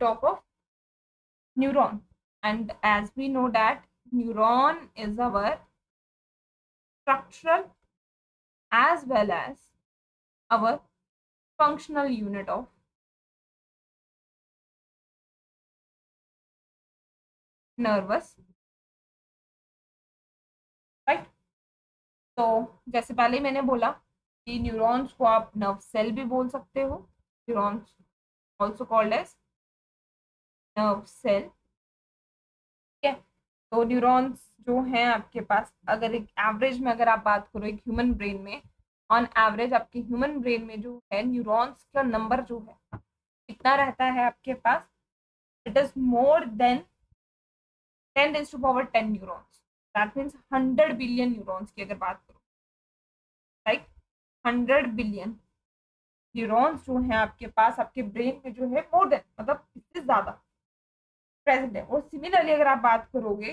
talk of neuron, and as we know that neuron is our structural as well as our functional unit of nervous, right. तो जैसे पहले ही मैंने बोला कि neurons को आप नर्व सेल भी बोल सकते हो, neurons also called as nerve cell, ठीक है। तो न्यूरॉन्स जो हैं आपके पास, अगर एक एवरेज में अगर आप बात करो एक ह्यूमन ब्रेन में, ऑन एवरेज आपके ह्यूमन ब्रेन में जो है न्यूरॉन्स का नंबर जो है कितना रहता है आपके पास, it is more than 10⁻10 neurons. That means 100 billion neurons की अगर बात करो, राइट, 100 बिलियन न्यूरॉन्स जो है आपके पास आपके ब्रेन में जो है मोर देन, मतलब इससे ज्यादा प्रेजेंट है। और सिमिलरली अगर आप बात करोगे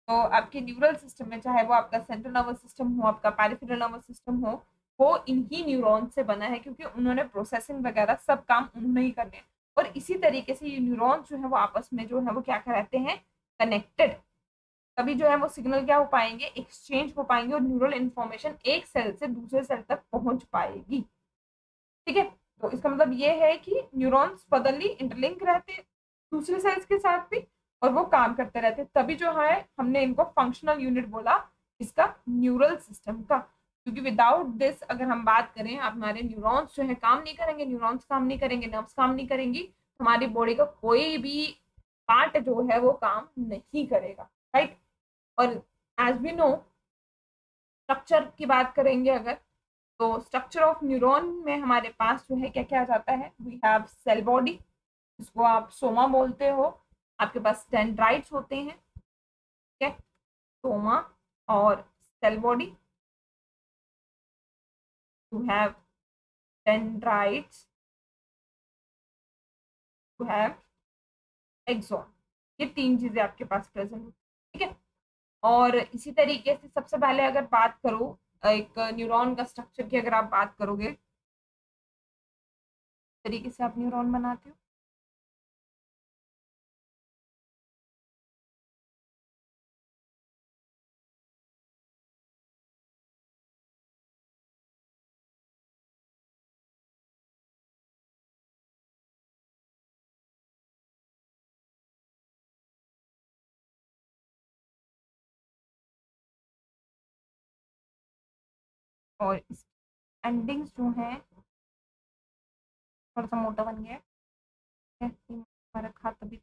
तो आपके न्यूरल सिस्टम में, चाहे वो आपका सेंट्रल नर्वस सिस्टम हो, आपका पेरिफेरल नर्वस सिस्टम हो, वो इन्हीं न्यूरॉन से बना है, क्योंकि उन्होंने प्रोसेसिंग वगैरह सब काम उन्होंने ही करने हैं। और इसी तरीके से ये न्यूरॉन्स जो है वो आपस में जो है वो क्या कहते हैं, कनेक्टेड, तभी जो है वो सिग्नल क्या हो पाएंगे, एक्सचेंज हो पाएंगे, और न्यूरल इन्फॉर्मेशन एक सेल से दूसरे सेल तक पहुंच पाएगी, ठीक है। तो इसका मतलब ये है कि न्यूरॉन्स बदली इंटरलिंक रहते हैं दूसरे सेल्स के साथ भी, और वो काम करते रहते हैं, तभी जो है हमने इनको फंक्शनल यूनिट बोला इसका, न्यूरल सिस्टम का। क्योंकि विदाउट दिस अगर हम बात करें, हमारे न्यूरॉन्स जो है काम नहीं करेंगे, न्यूरॉन्स काम नहीं करेंगे, नर्व्स काम नहीं करेंगी, हमारी बॉडी का कोई भी पार्ट जो है वो काम नहीं करेगा, राइट। और एज वी नो, स्ट्रक्चर की बात करेंगे अगर, तो स्ट्रक्चर ऑफ न्यूरॉन में हमारे पास जो है क्या क्या आ जाता है, वी हैव सेल बॉडी, इसको आप सोमा बोलते हो, आपके पास डेंड्राइट्स होते हैं, ठीक है, सोमा और cell body, you have dendrites, you have axon, ये तीन चीजें आपके पास प्रेजेंट होती है, ठीक है। और इसी तरीके से सबसे पहले अगर बात करो एक न्यूरॉन का स्ट्रक्चर की, अगर आप बात करोगे तरीके से आप न्यूरॉन बनाते हो, और इस एंडिंग्स जो हैं थोड़ा सा मोटा बन गया है, हमारा खाता भी,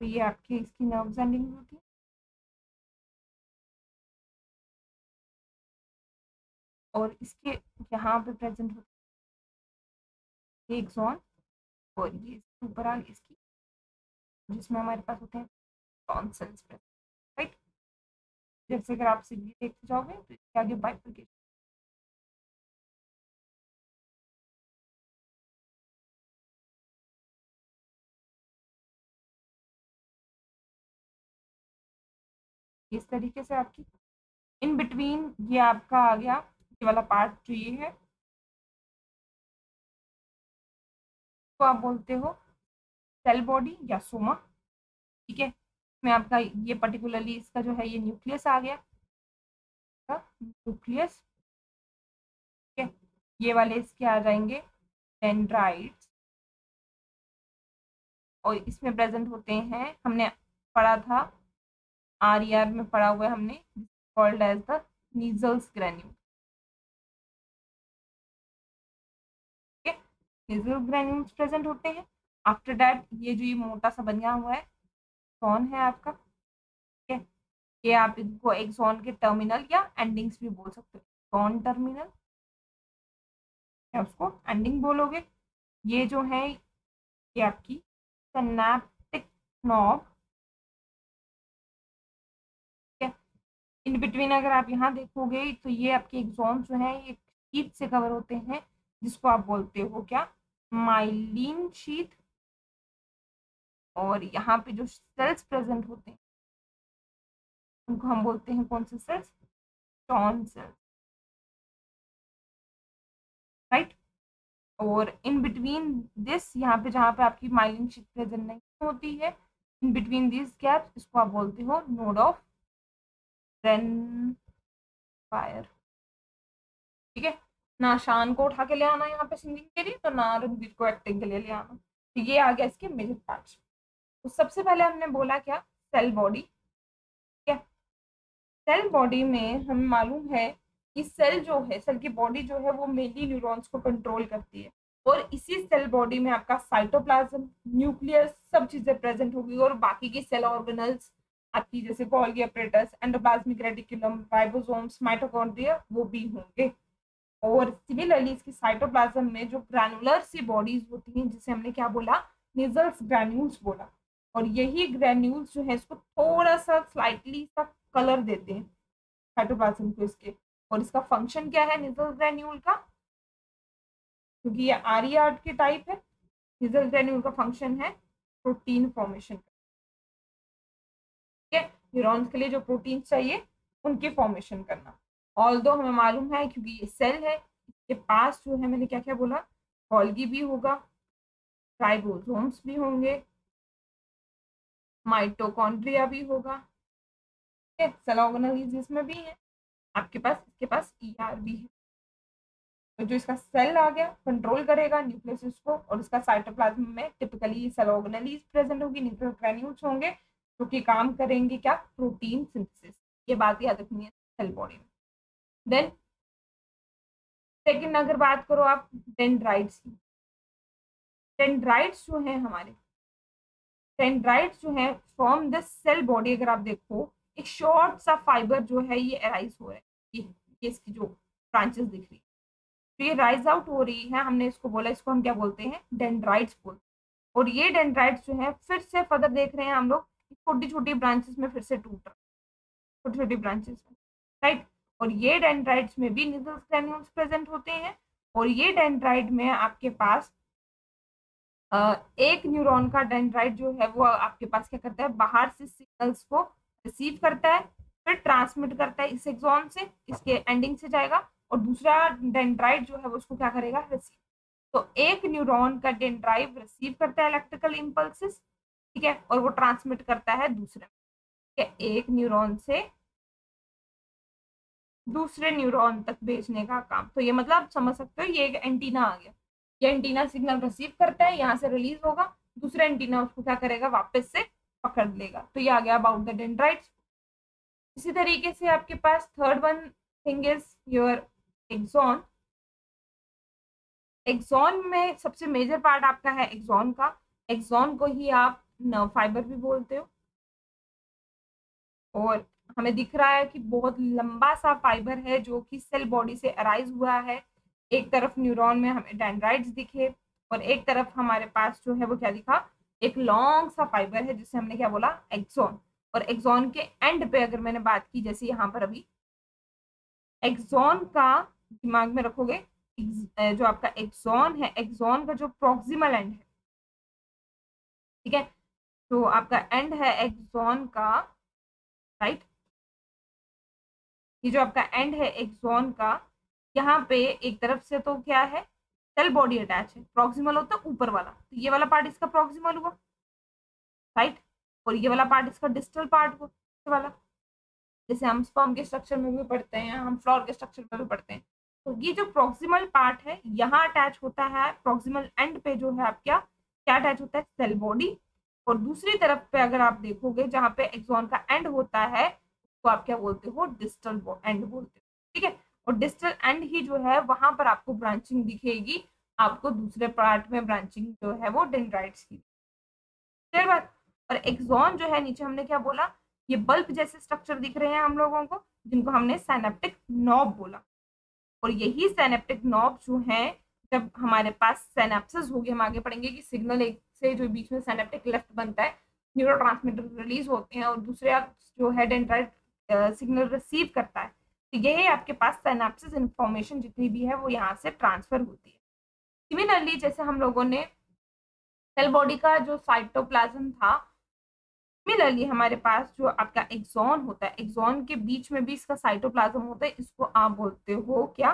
तो ये आपकी इसकी नर्व्स एंडिंग होती है, और इसके यहाँ पे प्रेजेंट होती है एक्सॉन, और ये ऊपर आ इसकी, जिसमें हमारे पास होते हैं टॉन्सिल्स, राइट। जैसे अगर आप सीधी देखते जाओगे तो इसके आगे बाइफरकेशन, इस तरीके से आपकी इन बिटवीन ये आपका आ गया, ये वाला पार्ट जो ये है तो आप बोलते हो सेल बॉडी या सोमा, ठीक है। इसमें आपका ये पर्टिकुलरली इसका जो है ये न्यूक्लियस आ गया, न्यूक्लियस, ठीक है। ये वाले इसके आ जाएंगे डेंड्राइट्स, और इसमें प्रेजेंट होते हैं, हमने पढ़ा था आर में पढ़ा हुआ है हमने, कॉल्ड एज द नीजल्स ग्रेन्यूल, ठीक है। नीजल ग्रेन्यूल्स प्रेजेंट होते हैं। आफ्टर दैट ये जो ये मोटा सा बना हुआ है कौन है आपका, ठीक है। ये आप इनको एक्सॉन के टर्मिनल या एंडिंग्स भी बोल सकते हो, एक्सॉन टर्मिनल या उसको एंडिंग बोलोगे। ये जो है ये आपकी सिनैप्टिक नॉब, ठीक है। इन बिटवीन अगर आप यहाँ देखोगे तो ये आपके एक्सॉन जो है ये शीट से कवर होते हैं, जिसको आप बोलते हो क्या, माइलिन शीट। और यहाँ पे जो सेल्स प्रेजेंट होते हैं उनको हम बोलते हैं कौन से सेल्स, शॉन सेल, राइट। और इन बिटवीन दिस, यहाँ पे जहाँ पे आपकी माइलिन शीट प्रेजेंट नहीं होती है, इन बिटवीन दिस गैप, इसको आप बोलते हो नोड ऑफ रेनफायर, ठीक है। ना शान को उठा के ले आना यहाँ पे सिंगिंग के लिए, तो ना रणवीर को एक्टिंग के लिए ले आना। तो ये आ गया इसके मेजर पार्ट्स। तो सबसे पहले हमने बोला क्या, सेल बॉडी। क्या सेल बॉडी में हमें मालूम है कि सेल जो है, सेल की बॉडी जो है वो मेनली न्यूरॉन्स को कंट्रोल करती है, और इसी सेल बॉडी में आपका साइटोप्लाज्म, न्यूक्लियस, सब चीजें प्रेजेंट होगी, और बाकी की सेल ऑर्गेनल्स आपकी जैसे Golgi apparatus, endoplasmic reticulum, ribosomes, mitochondria वो भी होंगे। और सिमिलरली इसकी साइटोप्लाज्म में जो ग्रैनुलर सी बॉडीज होती हैं, जिसे हमने क्या बोला, निजल्स ग्रैन्यूल्स बोला, और यही ग्रैन्यूल्स जो है इसको थोड़ा सा स्लाइटली सा कलर देते हैं साइटोप्लाज्म को इसके। और इसका फंक्शन क्या है निजल ग्रैन्यूल का, क्योंकि ये आर्ट की टाइप है, निजल ग्रैन्यूल का फंक्शन है प्रोटीन फॉर्मेशन, ठीक है। न्यूरॉन्स के लिए जो प्रोटीन चाहिए उनके फॉर्मेशन करना। ऑल्दो हमें मालूम है क्योंकि ये सेल है, इसके पास जो है मैंने क्या क्या बोला, गोल्गी भी होगा, राइबोसोम्स भी होंगे, माइटोकॉन्ड्रिया भी होगा, ठीक है। सेल ऑर्गेनेल्स इसमें भी है आपके पास, इसके पास ईआर भी है। तो जो इसका सेल आ गया कंट्रोल करेगा न्यूक्लियस को, और इसका साइटोप्लाज्म में टिपिकली सेल ऑर्गेनेल्स प्रेजेंट होगी, न्यूक्लियर ग्रैन्यूल्स होंगे जो कि काम करेंगे क्या, प्रोटीन सिंथेसिस। ये बात याद रखनी है सेल बॉडी में। देन सेकंड अगर बात करो आप डेंड्राइट्स की, डेंड्राइट्स जो है हमारे, डेंड्राइट्स जो है फ्रॉम द सेल बॉडी, अगर आप देखो एक शॉर्ट सा फाइबर जो है ये अराइज हो रहा है, ये इसकी जो ब्रांचेस दिख रही है, तो ये राइज आउट हो रही है, हमने इसको बोला, इसको हम क्या बोलते हैं, डेंड्राइट्स बोलते हैं। और ये डेंड्राइट्स जो है फिर से फर्दर देख रहे हैं हम लोग, छोटी छोटी ब्रांचेस में फिर से टूट रहा है, छोटी छोटी ब्रांचेस में, राइट। और ये डेंड्राइट्स में भी निजल्स ग्रैन्यूल्स प्रेजेंट होते हैं, और ये डेंड्राइट में आपके पास एक न्यूरॉन का डेंड्राइट जो है वो आपके पास क्या करता है, बाहर से सिग्नल्स को रिसीव करता है, फिर ट्रांसमिट करता है इस एक्सॉन से, इसके एंडिंग से जाएगा, और दूसरा डेंड्राइट जो है वो उसको क्या करेगा, रिसीव। तो एक न्यूरॉन का डेंड्राइट रिसीव करता है इलेक्ट्रिकल इम्पल्सेस, ठीक है, और वो ट्रांसमिट करता है दूसरे, ठीक है, एक न्यूरॉन से दूसरे न्यूरॉन तक भेजने का काम। तो ये मतलब आप समझ सकते हो, ये एक एंटीना आ गया, ये एंटीना सिग्नल रिसीव करता है, यहाँ से रिलीज होगा, दूसरा एंटीना उसको क्या करेगा, वापस से पकड़ लेगा। तो ये आ गया अबाउट द डेंड्राइट्स। इसी तरीके से आपके पास third one thing is your axon. Axon में सबसे मेजर पार्ट आपका है एक्सॉन का, एक्सॉन को ही आप नर्व फाइबर भी बोलते हो, और हमें दिख रहा है कि बहुत लंबा सा फाइबर है जो कि सेल बॉडी से अराइज हुआ है। एक तरफ न्यूरॉन में हमें डेंड्राइट्स दिखे, और एक तरफ हमारे पास जो है वो क्या दिखा, एक लॉन्ग सा फाइबर है जिसे हमने क्या बोला, एक्सॉन। और एक्सॉन के एंड पे अगर मैंने बात की, जैसे यहाँ पर अभी एक्सॉन का दिमाग में रखोगे, जो आपका एक्सॉन है, एक्सॉन का जो प्रॉक्सिमल एंड है, ठीक है, तो आपका एंड है एक्सॉन का, राइट, ये जो आपका एंड है एक्सॉन का, यहाँ पे एक तरफ से तो क्या है, सेल बॉडी अटैच है, प्रॉक्सिमल होता है ऊपर वाला, तो ये वाला पार्ट इसका प्रॉक्सिमल हुआ, राइट, और ये वाला पार्ट इसका डिस्टल पार्ट हुआ, ये वाला, जैसे हम स्पर्म के स्ट्रक्चर में भी पढ़ते हैं, हम फ्लोर के स्ट्रक्चर में भी पढ़ते हैं। तो ये जो प्रॉक्सिमल पार्ट है यहाँ अटैच होता है, प्रॉक्सिमल एंड पे जो है आपका क्या अटैच होता है, सेल बॉडी। और दूसरी तरफ पे अगर आप देखोगे जहाँ पे एक्सॉन का एंड होता है, तो आप क्या बोलते हो, डिस्टल एंड बोलते हो, ठीक है। और डिस्टल एंड ही जो है वहां पर आपको ब्रांचिंग दिखेगी, आपको दूसरे पार्ट में ब्रांचिंग जो है वो डेंड्राइट्स की, क्लियर बात। और एक्सॉन जो है नीचे हमने क्या बोला, ये बल्ब जैसे स्ट्रक्चर दिख रहे हैं हम लोगों को, जिनको हमने साइनेप्टिक नॉब बोला। और यही साइनेप्टिक नॉब जो है, जब हमारे पास साइनेप्सिस होगी, हम आगे पढ़ेंगे कि सिग्नल एक से जो बीच में साइनेप्टिक लेफ्ट बनता है, न्यूरोट्रांसमीटर रिलीज होते हैं, और दूसरे जो है डेंड्राइट सिग्नल रिसीव करता है, तो यही आपके पास साइनेप्सिस इंफॉर्मेशन जितनी भी है वो यहाँ से ट्रांसफर होती है। सिमिलरली जैसे हम लोगों ने सेल बॉडी का जो साइटोप्लाज्म था, सिमिलरली हमारे पास जो आपका एक्सॉन होता है, एक्सॉन के बीच में भी इसका साइटोप्लाज्म होता है, इसको आप बोलते हो क्या,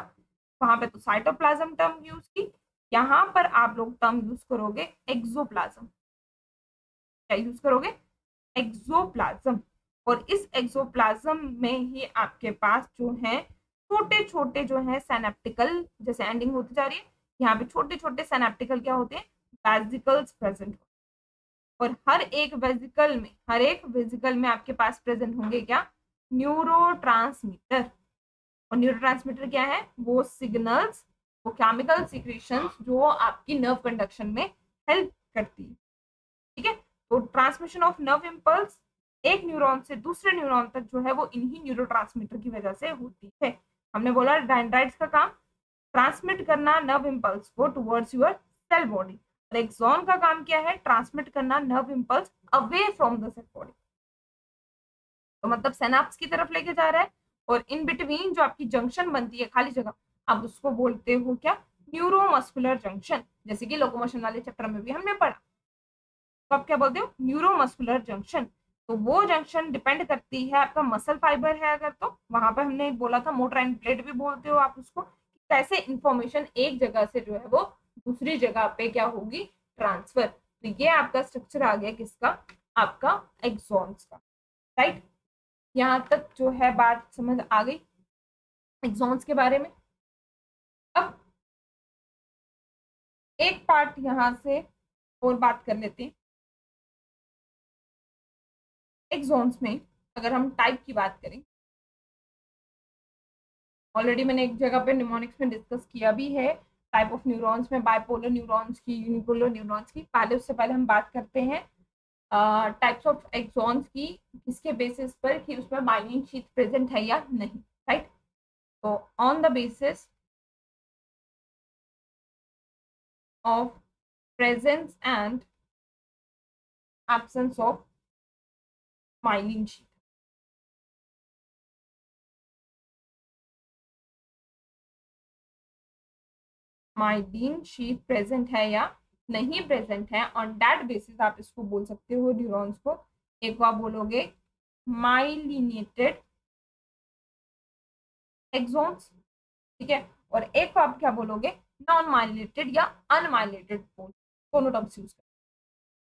वहां पे तो साइटोप्लाज्म टर्म यूज की, यहाँ पर आप लोग टर्म यूज करोगे एक्सोप्लाज्म। क्या यूज करोगे, एक्सोप्लाज्म। और इस एक्सोप्लाज्म में ही आपके पास जो है छोटे छोटे जो है सैनेप्टिकल, जैसे एंडिंग होती जा रही है, यहाँ पे छोटे छोटे सैनेप्टिकल क्या होते हैं, वेसिकल्स प्रेजेंट। और हर एक वेसिकल में, हर एक वेसिकल में आपके पास प्रेजेंट होंगे क्या, न्यूरोट्रांसमीटर। और न्यूरोट्रांसमीटर क्या है, वो सिग्नल्स, वो केमिकल सिक्रेशंस जो आपकी नर्व कंडक्शन में हेल्प करती है। ठीक है, तो ट्रांसमिशन ऑफ नर्व इम्पल्स एक न्यूरॉन से दूसरे न्यूरॉन तक जो है वो इन्हीं न्यूरोट्रांसमीटर की वजह से होती है। हमने बोला डेंड्राइट्स का काम ट्रांसमिट करना नर्व इम्पल्स को टुवर्ड्स योर सेल बॉडी, और एक्सॉन का काम क्या है, ट्रांसमिट करना nerve impulse away from the cell body. तो मतलब सेनाप्स की तरफ लेके जा रहा है, और इन बिटवीन जो आपकी जंक्शन बनती है खाली जगह, आप उसको बोलते हो क्या, न्यूरोमस्कुलर जंक्शन। जैसे कि लोकोमोशन वाले चैप्टर में भी हमने पढ़ा, तो आप क्या बोलते हो, न्यूरोमस्कुलर जंक्शन। तो वो जंक्शन डिपेंड करती है, आपका मसल फाइबर है अगर तो वहां पर हमने बोला था मोटर एंड प्लेट भी बोलते हो आप उसको, कैसे इंफॉर्मेशन एक जगह से जो है वो दूसरी जगह पे क्या होगी, ट्रांसफर। तो ये आपका स्ट्रक्चर आ गया किसका, आपका एक्सॉन्स का। राइट, यहाँ तक जो है बात समझ आ गई एक्सॉन्स के बारे में। अब एक पार्ट यहाँ से और बात कर लेते हैं। एक्सॉन्स में अगर हम टाइप की बात करें, ऑलरेडी मैंने एक जगह पे निमोनिक्स में डिस्कस किया भी है टाइप ऑफ न्यूरॉन्स में, बाइपोलर न्यूरॉन्स की, यूनिपोलर न्यूरॉन्स की। पहले उससे पहले हम बात करते हैं टाइप्स ऑफ एक्सॉन्स की, किसके बेसिस पर कि उसमें माइलिन शीथ प्रेजेंट है या नहीं। राइट, तो on the basis of presence and absence of myelin sheath, myelin sheath present है या नहीं प्रेजेंट है, ऑन दैट बेसिस आप इसको बोल सकते हो न्यूरॉन्स को। एक को आप बोलोगे माइलिनेटेड एक्सॉन्स, ठीक है, और एक को आप क्या बोलोगे, नॉन माइलिनेटेड या अनमाइलिनेटेड, दोनों टर्म्स यूज कर।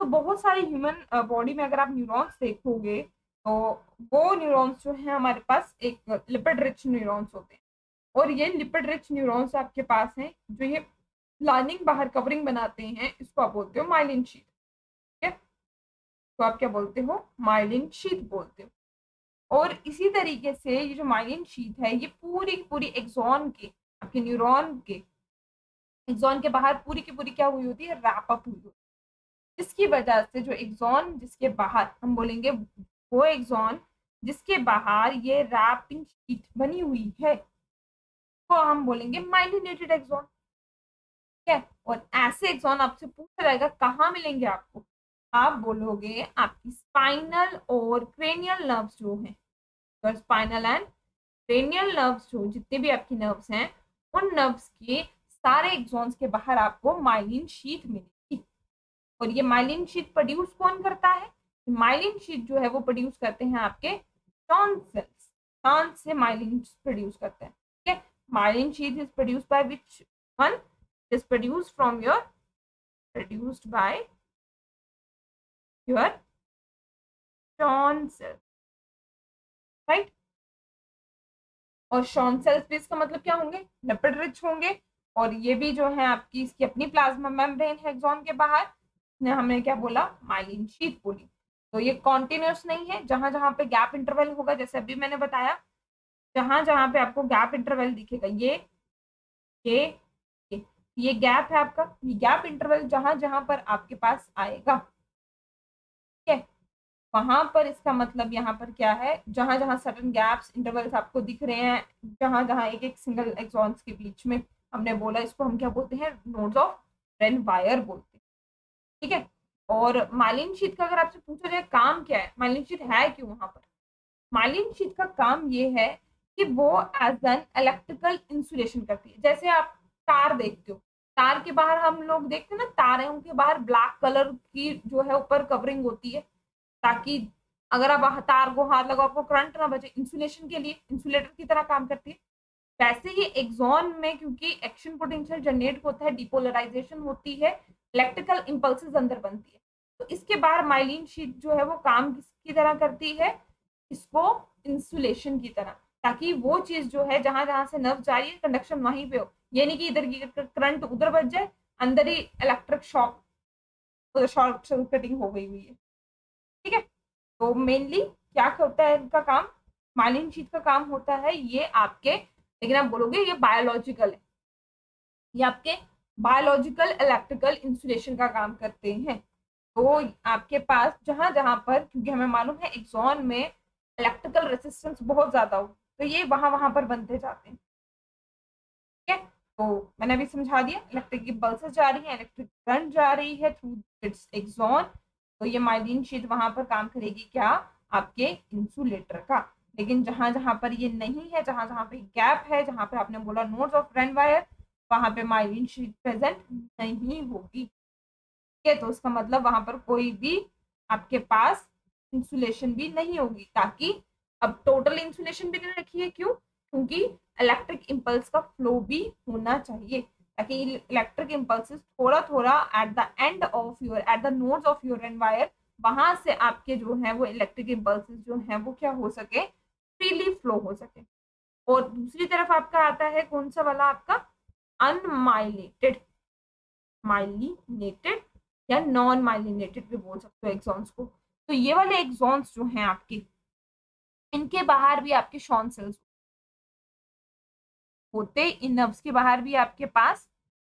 तो बहुत सारे ह्यूमन बॉडी में अगर आप न्यूरॉन्स देखोगे, तो वो न्यूरॉन्स जो है हमारे पास एक लिपिड रिच न्यूरॉन्स होते हैं, और ये लिपिड रिच न्यूरॉन्स आपके पास हैं, जो ये लाइनिंग बाहर कवरिंग बनाते हैं, इसको आप बोलते हो माइलिन शीथ। ठीक है, तो आप क्या बोलते हो, माइलिन शीथ बोलते हो। और इसी तरीके से ये जो माइलिन शीथ है, ये पूरी की पूरी एक्सॉन के, आपके न्यूरॉन के एक्सॉन के बाहर पूरी की पूरी क्या हुई होती है, रैप अप हुई होती है। जिसकी वजह से जो एक्सॉन जिसके बाहर, हम बोलेंगे वो एक्सॉन जिसके बाहर ये रैपिंग शीट बनी हुई है, तो हम बोलेंगे माइलिनेटेड एक्सॉन। ठीक है, और ऐसे एक्सॉन आपसे पूछा जाएगा कहाँ मिलेंगे आपको, आप बोलोगे आपकी स्पाइनल और क्रेनियल नर्व्स जो हैं, तो स्पाइनल एंड क्रेनियल नर्व्स जो जितने भी आपकी नर्व्स हैं, उन नर्व्स के सारे एक्सॉन्स के बाहर आपको माइलिन शीथ मिलेगी। और ये माइलिन शीथ प्रोड्यूस कौन करता है, माइलिन शीथ जो है वो प्रोड्यूस करते हैं आपके शॉन सेल्स, शॉन से माइलिन प्रोड्यूस करते हैं। ठीक है, myelin sheath is produced by which one, is produced from your, produced by your Schwann cells, right? और Schwann cells भी इसका मतलब क्या होंगे, लिपिड रिच होंगे। और ये भी जो है आपकी इसकी अपनी प्लाज्मा मेम्ब्रेन है एक्सॉन के बाहर, ने हमने क्या बोला, माइलिन शीथ बोली। तो ये कॉन्टिन्यूस नहीं है, जहां जहां पे गैप इंटरवल होगा, जैसे अभी मैंने बताया, जहां जहां पे आपको गैप इंटरवल दिखेगा, ये ये गैप है आपका, ये गैप इंटरवल जहां जहां पर आपके पास आएगा, ठीक है, वहां पर इसका मतलब यहाँ पर क्या है, जहां जहां सडन गैप्स इंटरवल्स आपको दिख रहे हैं, जहां जहां एक एक सिंगल एक्सॉन्स के बीच में, हमने बोला इसको हम क्या बोलते हैं, नोड्स ऑफ रेन वायर बोलते हैं। ठीक है, और माइलिन शीथ का अगर आपसे पूछा जाए काम क्या है, माइलिन शीथ है क्यों वहां पर, माइलिन शीथ का काम ये है कि वो एज एन इलेक्ट्रिकल इंसुलेशन करती है। जैसे आप तार देखते हो, तार के बाहर हम लोग देखते हैं ना, तारों के बाहर ब्लैक कलर की जो है ऊपर कवरिंग होती है, ताकि अगर आप तार को हाथ लगाओ आपको करंट ना बचे, इंसुलेशन के लिए इंसुलेटर की तरह काम करती है। वैसे ही एक्सॉन में क्योंकि एक्शन पोटेंशियल जनरेट होता है, डिपोलराइजेशन होती है, इलेक्ट्रिकल इंपल्सेस अंदर बनती है, तो इसके बाद माइलिन शीट जो है वो काम किसकी तरह करती है, इसको इंसुलेशन की तरह, ताकि वो चीज जो है जहां जहां से नर्व जा रही है कंडक्शन वहीं पे हो, ये नहीं कि इधर की करंट उधर बच जाए, अंदर ही इलेक्ट्रिक शॉक, शॉर्ट सर्किटिंग हो गई हुई है। ठीक है, तो मेनली क्या होता है इनका काम, माइलिन शीट का काम होता है ये आपके, लेकिन आप बोलोगे ये बायोलॉजिकल है, ये आपके बायोलॉजिकल इलेक्ट्रिकल इंसुलेशन का काम करते हैं। तो आपके पास जहां जहां पर, क्योंकि हमें मालूम है एक्सॉन में इलेक्ट्रिकल रेसिस्टेंस बहुत ज्यादा हो, तो ये वहां वहां पर बनते जाते हैं। ठीक है, तो मैंने अभी समझा दिया, इलेक्ट्रिक इम्पल्सेस जा रही है, इलेक्ट्रिक करंट जा रही है थ्रू इट्स एक्सॉन, तो ये माइलिन शीट वहां पर काम करेगी क्या, आपके इंसुलेटर का। लेकिन जहां जहां पर ये नहीं है, जहां जहां पे गैप है, जहां पे आपने बोला नोड्स ऑफ रेन वायर, वहां पे माइलिन शीट प्रेजेंट नहीं होगी। ठीक है, तो उसका मतलब वहां पर कोई भी आपके पास इंसुलेशन भी नहीं होगी, ताकि अब टोटल इंसुलेशन भी नहीं रखी है, क्यों, क्योंकि इलेक्ट्रिक इम्पल्स का फ्लो भी होना चाहिए, ताकि इलेक्ट्रिक इम्पल्सेस थोड़ा थोड़ा at the end of your, at the nodes of your and wire, वहां से आपके जो है वो इलेक्ट्रिक इम्पल्सेस जो है वो क्या हो सके, फ्रीली फ्लो हो सके। और दूसरी तरफ आपका आता है कौन सा वाला, आपका अनमाइलेटेड, माइलिनेटेड या नॉन माइलिनेटेड भी बोल सकते हो एक्सॉन्स को। तो ये वाले एक्सॉन्स जो हैं आपके, इनके बाहर भी आपके शॉन सेल्स होते, इन नर्व्स के बाहर भी आपके पास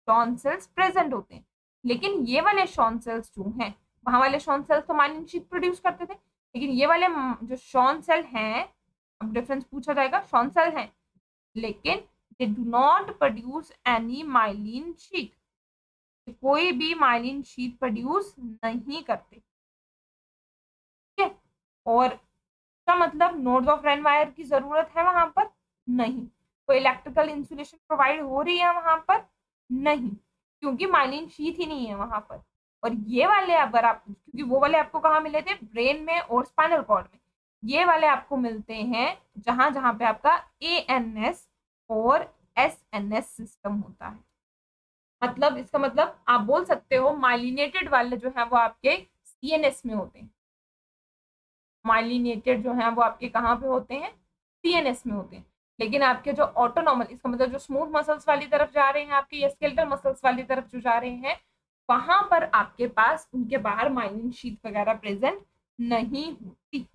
शॉन सेल्स प्रेजेंट होते हैं। लेकिन ये वाले शॉन सेल्स जो हैं, वहां वाले शॉन सेल्स तो माइलिन शीट प्रोड्यूस करते थे, लेकिन ये वाले जो शॉन सेल हैं, अब डिफरेंस पूछा जाएगा, शॉन सेल हैं लेकिन they do not produce any myelin sheath, कोई भी माइलिन शीट प्रोड्यूस नहीं करते। ठीक है, और का मतलब नोड्स ऑफ रेन वायर की जरूरत है वहां पर, नहीं, कोई इलेक्ट्रिकल इंसुलेशन प्रोवाइड हो रही है वहां पर, नहीं, क्योंकि माइलिन शीट ही नहीं है वहां पर। और ये वाले अगर आप, क्योंकि वो वाले आपको कहाँ मिले थे, ब्रेन में और स्पाइनल कॉर्ड में, ये वाले आपको मिलते हैं जहां जहां पे आपका ANS और SNS सिस्टम होता है। मतलब इसका मतलब आप बोल सकते हो माइलिनेटेड वाले जो है वो आपके CNS में होते हैं, माइलिनेटेड जो है वो आपके कहाँ पे होते हैं, CNS में होते हैं। लेकिन आपके जो ऑटोनॉमल, इसका मतलब जो स्मूथ मसल्स वाली तरफ जा रहे हैं आपके, या स्केलेटल मसल्स वाली तरफ जो जा रहे हैं, वहां पर आपके पास उनके बाहर माइलिन शीट वगैरह प्रेजेंट नहीं होती।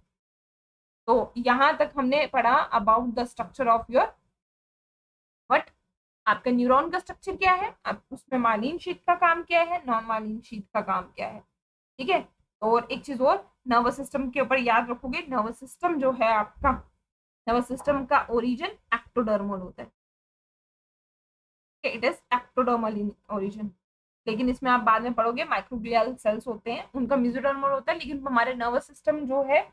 तो यहां तक हमने पढ़ा about the structure of your what, आपका न्यूरॉन का स्ट्रक्चर क्या है, अब उसमें माइलिन शीट का काम क्या है, नॉन माइलिन शीट का काम क्या है। ठीक है, और एक चीज और, नर्वस सिस्टम के ऊपर याद रखोगे, नर्वस सिस्टम जो है आपका, नर्वस सिस्टम का ओरिजिन एक्टोडर्मल होता है, it is ectodermal in origin. लेकिन इसमें आप बाद में पढ़ोगे माइक्रोग्लियल सेल्स होते हैं, उनका मेसोडर्मल होता है, लेकिन हमारे नर्वस सिस्टम जो है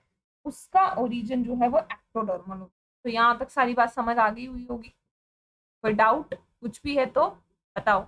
उसका ओरिजिन जो है वो एक्टोडर्मल होता है। तो यहाँ तक सारी बात समझ आ गई हुई होगी, कोई डाउट कुछ भी है तो बताओ।